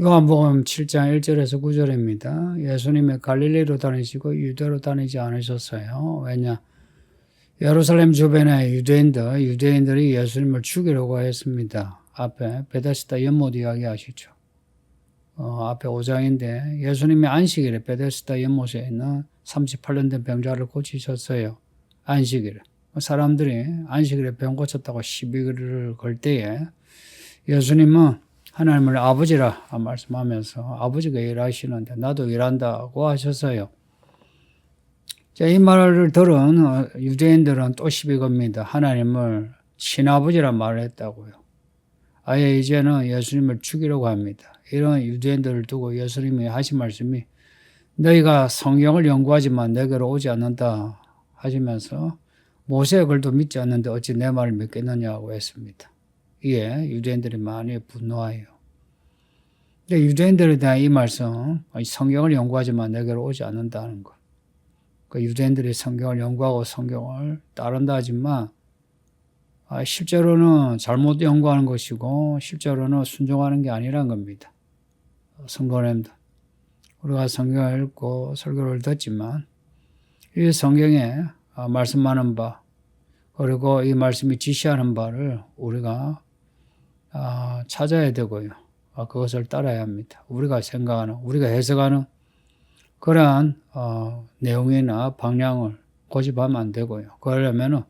요한복음 7장 1절에서 9절입니다. 예수님이 갈릴리로 다니시고 유대로 다니지 않으셨어요. 왜냐? 예루살렘 주변의 유대인들이 예수님을 죽이려고 했습니다. 앞에 베데스다 연못 이야기 아시죠? 앞에 5장인데 예수님이 안식일에 베데스다 연못에 있는 38년 된 병자를 고치셨어요. 안식일에. 사람들이 안식일에 병 고쳤다고 시비를 걸 때에 예수님은 하나님을 아버지라 말씀하면서 아버지가 일하시는데 나도 일한다고 하셨어요. 자, 이 말을 들은 유대인들은 또 시비 겁니다. 하나님을 신아버지라 말을 했다고요. 아예 이제는 예수님을 죽이려고 합니다. 이런 유대인들을 두고 예수님이 하신 말씀이 너희가 성경을 연구하지만 내게로 오지 않는다 하시면서 모세의 글도 믿지 않는데 어찌 내 말을 믿겠느냐고 했습니다. 이에 유대인들이 많이 분노해요. 유대인들에 대한 이 말씀, 성경을 연구하지만 내게로 오지 않는다는 것. 유대인들이 성경을 연구하고 성경을 따른다 하지만 실제로는 잘못 연구하는 것이고 실제로는 순종하는 게 아니란 겁니다. 성도님들, 우리가 성경을 읽고 설교를 듣지만 이 성경에 말씀하는 바 그리고 이 말씀이 지시하는 바를 우리가 찾아야 되고요. 그것을 따라야 합니다. 우리가 생각하는, 우리가 해석하는 그러한 내용이나 방향을 고집하면 안 되고요. 그러려면은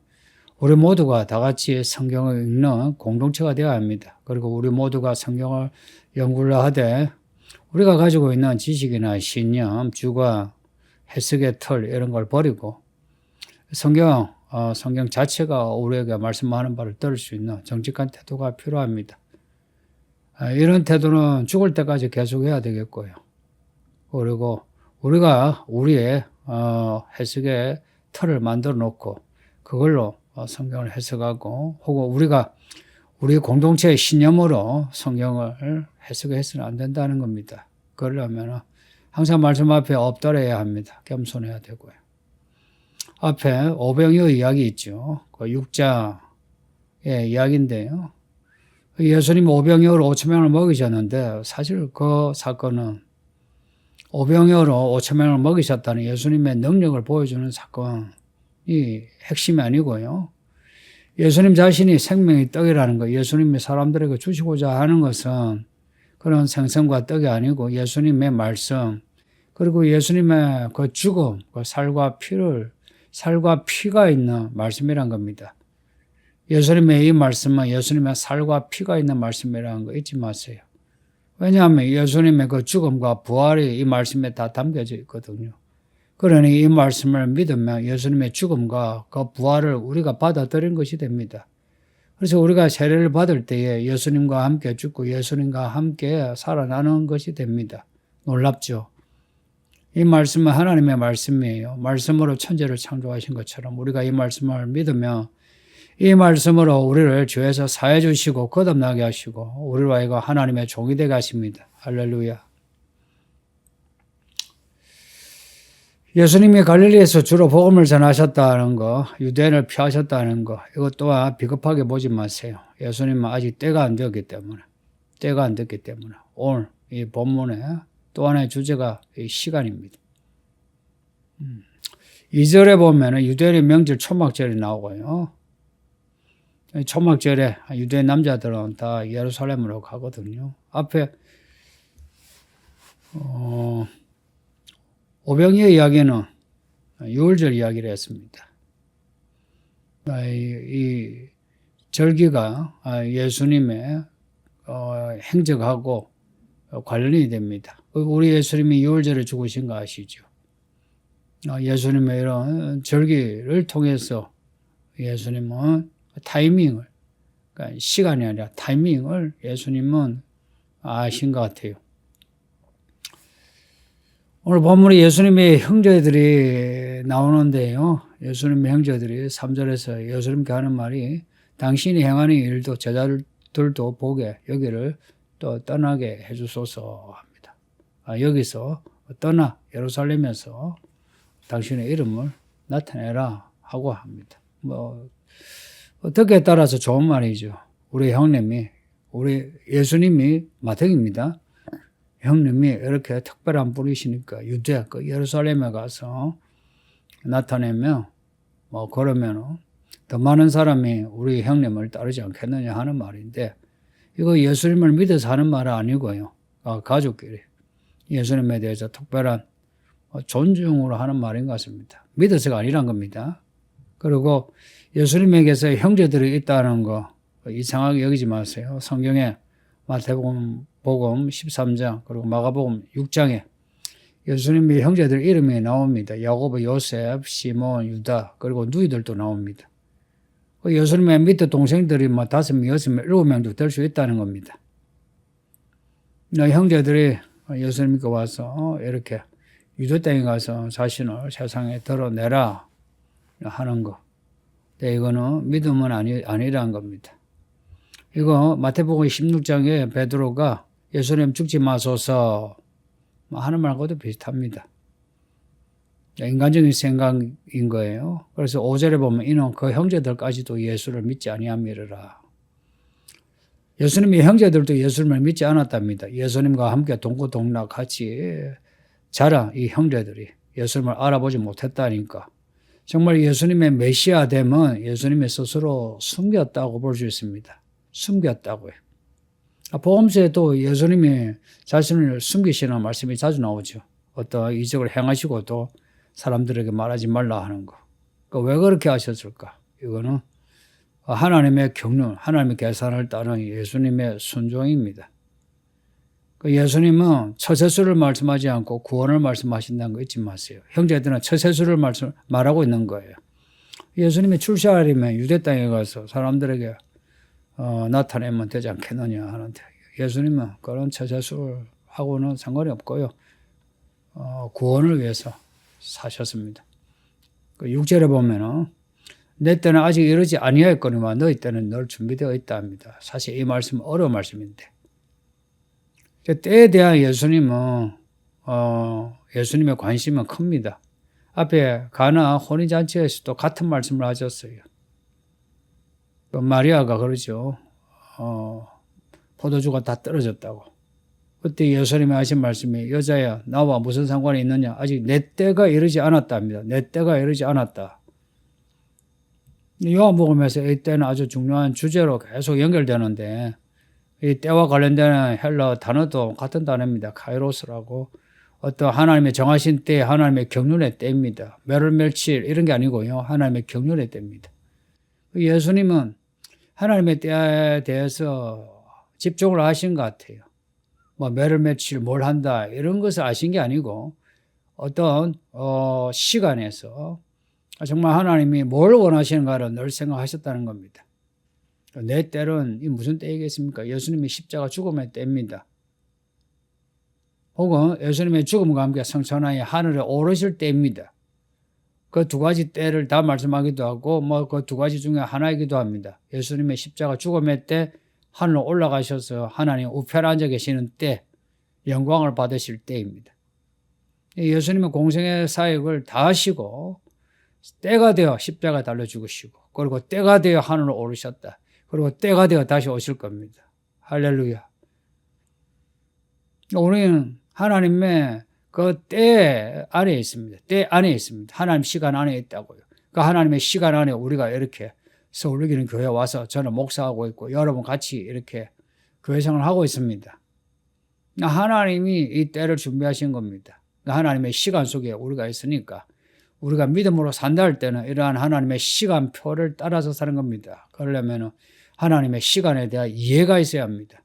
우리 모두가 다 같이 성경을 읽는 공동체가 되어야 합니다. 그리고 우리 모두가 성경을 연구를 하되 우리가 가지고 있는 지식이나 신념, 주관, 해석의 틀 이런 걸 버리고 성경 자체가 우리에게 말씀하는 바를 들을 수 있는 정직한 태도가 필요합니다. 이런 태도는 죽을 때까지 계속해야 되겠고요. 그리고 우리가 우리의 해석의 틀을 만들어 놓고 그걸로 성경을 해석하고 혹은 우리가 우리 공동체의 신념으로 성경을 해석해서는 안 된다는 겁니다. 그러려면 항상 말씀 앞에 엎드려야 합니다. 겸손해야 되고요. 앞에 오병이어 이야기 있죠. 그 6장의 이야기인데요. 예수님이 오병이어로 5,000명을 먹이셨는데 사실 그 사건은 오병이어로 5,000명을 먹이셨다는 예수님의 능력을 보여주는 사건이 핵심이 아니고요. 예수님 자신이 생명의 떡이라는 거, 예수님이 사람들에게 주시고자 하는 것은 그런 생선과 떡이 아니고 예수님의 말씀, 그리고 예수님의 그 죽음, 그 살과 피가 있는 말씀이란 겁니다. 예수님의 이 말씀은 예수님의 살과 피가 있는 말씀이라는 거 잊지 마세요. 왜냐하면 예수님의 그 죽음과 부활이 이 말씀에 다 담겨져 있거든요. 그러니 이 말씀을 믿으면 예수님의 죽음과 그 부활을 우리가 받아들인 것이 됩니다. 그래서 우리가 세례를 받을 때에 예수님과 함께 죽고 예수님과 함께 살아나는 것이 됩니다. 놀랍죠? 이 말씀은 하나님의 말씀이에요. 말씀으로 천지를 창조하신 것처럼 우리가 이 말씀을 믿으면 이 말씀으로 우리를 죄에서 사해 주시고 거듭나게 하시고 우리로 하여금 하나님의 종이 되게 하십니다. 할렐루야. 예수님이 갈릴리에서 주로 복음을 전하셨다는 거, 유대인을 피하셨다는 거, 이것 또한 비겁하게 보지 마세요. 예수님은 아직 때가 안 됐기 때문에 오늘 이 본문에 또 하나의 주제가 이 시간입니다. 2절에 보면 유대인의 명절 초막절이 나오고요. 초막절에 유대인 남자들은 다 예루살렘으로 가거든요. 앞에 오병이어 이야기는 유월절 이야기를 했습니다. 이 절기가 예수님의 행적하고 관련이 됩니다. 우리 예수님이 유월절에 죽으신 거 아시죠? 예수님의 이런 절기를 통해서 예수님은 타이밍을, 그러니까 시간이 아니라 타이밍을 예수님은 아신 것 같아요. 오늘 본문에 예수님의 형제들이 나오는데요. 예수님의 형제들이 3절에서 예수님께 하는 말이 당신이 행하는 일도 제자들도 보게 여기를 또 떠나게 해주소서 합니다. 여기서 떠나 예루살렘에서 당신의 이름을 나타내라 하고 합니다. 어떻게 따라서 좋은 말이죠. 우리 형님이, 우리 예수님이 마태입니다. 형님이 이렇게 특별한 분이시니까 유대 그 예루살렘에 가서 나타내면 뭐 그러면은 더 많은 사람이 우리 형님을 따르지 않겠느냐 하는 말인데, 이거 예수님을 믿어서 하는 말은 아니고요. 가족끼리 예수님에 대해서 특별한 존중으로 하는 말인 것 같습니다. 믿어서가 아니란 겁니다. 그리고 예수님에게서 형제들이 있다는 거 이상하게 여기지 마세요. 성경에 마태복음 13장 그리고 마가복음 6장에 예수님의 형제들 이름이 나옵니다. 야고보, 요셉, 시몬, 유다 그리고 누이들도 나옵니다. 예수님의 밑에 동생들이 5명, 6명, 7명도 될 수 있다는 겁니다. 형제들이 예수님 믿고 와서 이렇게 유대 땅에 가서 자신을 세상에 드러내라 하는 거. 이거는 믿음은 아니라는 겁니다. 이거 마태복음 16장에 베드로가 예수님 죽지 마소서 하는 말과도 비슷합니다. 인간적인 생각인 거예요. 그래서 5절에 보면 이는 그 형제들까지도 예수를 믿지 아니함이라. 예수님의 형제들도 예수님을 믿지 않았답니다. 예수님과 함께 동고동락 같이 자란 이 형제들이 예수님을 알아보지 못했다니까. 정말 예수님의 메시아됨은 예수님의 스스로 숨겼다고 볼 수 있습니다. 숨겼다고요. 복음서에도 예수님이 자신을 숨기시는 말씀이 자주 나오죠. 어떤 이적을 행하시고도 사람들에게 말하지 말라 하는 거. 왜 그렇게 하셨을까? 이거는 하나님의 경륜, 하나님의 계산을 따른 예수님의 순종입니다. 예수님은 처세술을 말씀하지 않고 구원을 말씀하신다는 거 잊지 마세요. 형제들은 처세술을 말하고 있는 거예요. 예수님이 출세하려면 유대 땅에 가서 사람들에게 나타내면 되지 않겠느냐 하는데, 예수님은 그런 처세술하고는 상관이 없고요. 구원을 위해서 사셨습니다. 6절에 보면은 내 때는 아직 이르지 아니하였거니와 너희 때는 늘 준비되어 있다 합니다. 사실 이 말씀은 어려운 말씀인데, 때에 대한 예수님은 예수님의 관심은 큽니다. 앞에 가나 혼인잔치에서도 같은 말씀을 하셨어요. 마리아가 그러죠. 포도주가 다 떨어졌다고. 그때 예수님이 하신 말씀이 여자야 나와 무슨 상관이 있느냐. 아직 내 때가 이르지 않았답니다. 내 때가 이르지 않았다. 요한복음에서 이 때는 아주 중요한 주제로 계속 연결되는데, 이 때와 관련된 헬라 단어도 같은 단어입니다. 카이로스라고. 어떤 하나님의 정하신 때, 하나님의 경륜의 때입니다. 멸칠 이런 게 아니고요. 하나님의 경륜의 때입니다. 예수님은 하나님의 때에 대해서 집중을 하신 것 같아요. 며칠 뭘 한다 이런 것을 아신 게 아니고, 어떤 시간에서 정말 하나님이 뭘 원하시는가를 늘 생각하셨다는 겁니다. 내 때는 이 무슨 때이겠습니까? 예수님의 십자가 죽음의 때입니다. 혹은 예수님의 죽음과 함께 성천하에 하늘에 오르실 때입니다. 그 두 가지 때를 다 말씀하기도 하고 그 두 가지 중에 하나이기도 합니다. 예수님의 십자가 죽음의 때, 하늘로 올라가셔서 하나님 우편에 앉아 계시는 때, 영광을 받으실 때입니다. 예수님은 공생의 사역을 다 하시고 때가 되어 십자가 달려 죽으시고, 그리고 때가 되어 하늘로 오르셨다. 그리고 때가 되어 다시 오실 겁니다. 할렐루야. 우리는 하나님의 그 때 안에 있습니다. 때 안에 있습니다. 하나님 시간 안에 있다고요. 그 하나님의 시간 안에 우리가 이렇게 서울기는 교회에 와서 저는 목사하고 있고 여러분 같이 이렇게 교회 생활을 하고 있습니다. 하나님이 이 때를 준비하신 겁니다. 하나님의 시간 속에 우리가 있으니까 우리가 믿음으로 산다 할 때는 이러한 하나님의 시간표를 따라서 사는 겁니다. 그러려면 하나님의 시간에 대한 이해가 있어야 합니다.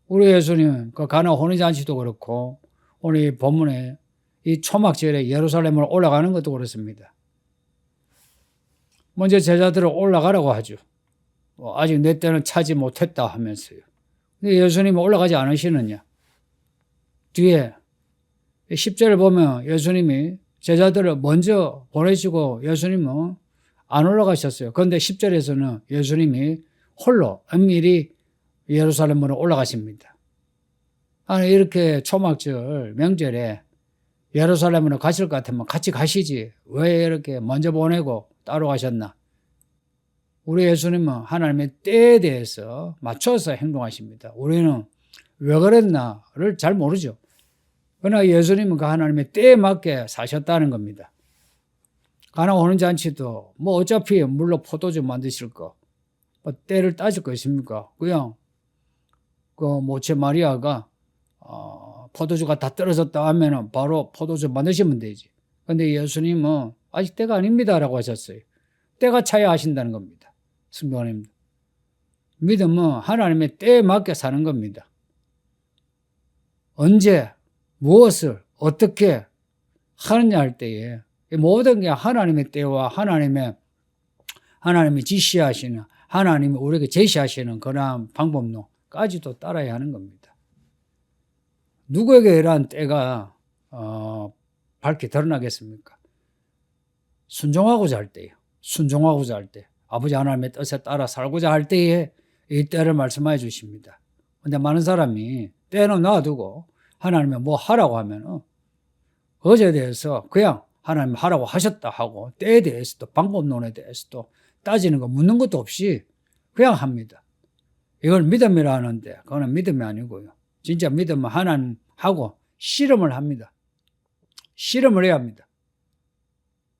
우리 예수님 그 가나 혼인잔치도 그렇고 오늘 이 본문에 이 초막절에 예루살렘으로 올라가는 것도 그렇습니다. 먼저 제자들을 올라가라고 하죠. 아직 내 때는 차지 못했다 하면서요. 근데 예수님은 올라가지 않으시느냐. 뒤에 10절을 보면 예수님이 제자들을 먼저 보내시고 예수님은 안 올라가셨어요. 그런데 10절에서는 예수님이 홀로 은밀히 예루살렘으로 올라가십니다. 아니 이렇게 초막절 명절에 예루살렘으로 가실 것 같으면 같이 가시지. 왜 이렇게 먼저 보내고 따로 가셨나? 우리 예수님은 하나님의 때에 대해서 맞춰서 행동하십니다. 우리는 왜 그랬나를 잘 모르죠. 그러나 예수님은 그 하나님의 때에 맞게 사셨다는 겁니다. 가나 오는 잔치도 뭐 어차피 물로 포도주 만드실 거, 뭐 때를 따질 거 있습니까? 그냥 그 모체 마리아가 포도주가 다 떨어졌다 하면은 바로 포도주 만드시면 되지. 근데 예수님은 아직 때가 아닙니다라고 하셨어요. 때가 차야 하신다는 겁니다. 성도님, 믿음은 하나님의 때에 맞게 사는 겁니다. 언제 무엇을 어떻게 하느냐 할 때에 모든 게 하나님의 때와 하나님이 지시하시는, 하나님이 우리에게 제시하시는 그러한 방법론까지도 따라야 하는 겁니다. 누구에게 이러한 때가 밝게 드러나겠습니까? 순종하고자 할 때요. 순종하고자 할 때, 아버지 하나님의 뜻에 따라 살고자 할 때에 이 때를 말씀해 주십니다. 근데 많은 사람이 때는 놔두고 하나님이 뭐 하라고 하면은 그것에 대해서 그냥 하나님 하라고 하셨다 하고 때에 대해서도 방법론에 대해서도 따지는 거 묻는 것도 없이 그냥 합니다. 이걸 믿음이라 하는데 그거는 믿음이 아니고요. 진짜 믿음은 하나님하고 씨름을 합니다. 씨름을 해야 합니다.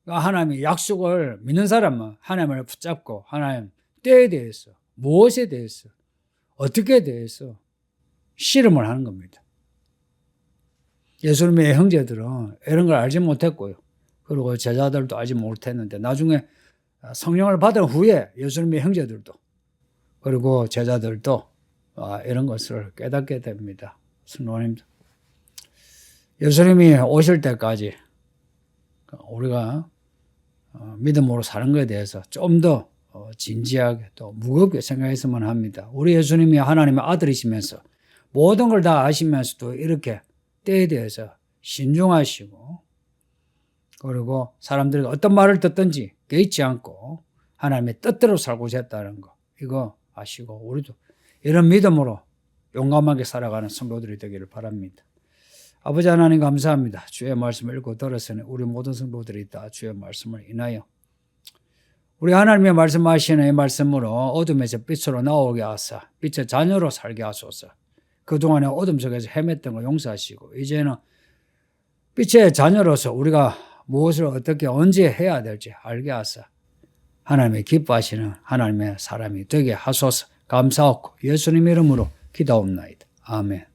하나님의 약속을 믿는 사람은 하나님을 붙잡고 하나님 때에 대해서, 무엇에 대해서, 어떻게 대해서 씨름을 하는 겁니다. 예수님의 형제들은 이런 걸 알지 못했고요. 그리고 제자들도 알지 못했는데 나중에 성령을 받은 후에 예수님의 형제들도 그리고 제자들도 이런 것을 깨닫게 됩니다. 성도님들, 예수님이 오실 때까지 우리가 믿음으로 사는 것에 대해서 좀 더 진지하게 또 무겁게 생각했으면 합니다. 우리 예수님이 하나님의 아들이시면서 모든 걸 다 아시면서도 이렇게 때에 대해서 신중하시고 그리고 사람들이 어떤 말을 듣든지 개의치 않고 하나님의 뜻대로 살고자 했다는 거, 이거 아시고 우리도 이런 믿음으로 용감하게 살아가는 성도들이 되기를 바랍니다. 아버지 하나님 감사합니다. 주의 말씀을 읽고 들었으니 우리 모든 성도들이 다 주의 말씀을 인하여 우리 하나님의 말씀하시는 이 말씀으로 어둠에서 빛으로 나오게 하사 빛의 자녀로 살게 하소서. 그동안에 어둠 속에서 헤맸던 거 용서하시고 이제는 빛의 자녀로서 우리가 무엇을 어떻게 언제 해야 될지 알게 하사 하나님의 기뻐하시는 하나님의 사람이 되게 하소서. 감사하고 예수님 이름으로 기도옵나이다. 아멘.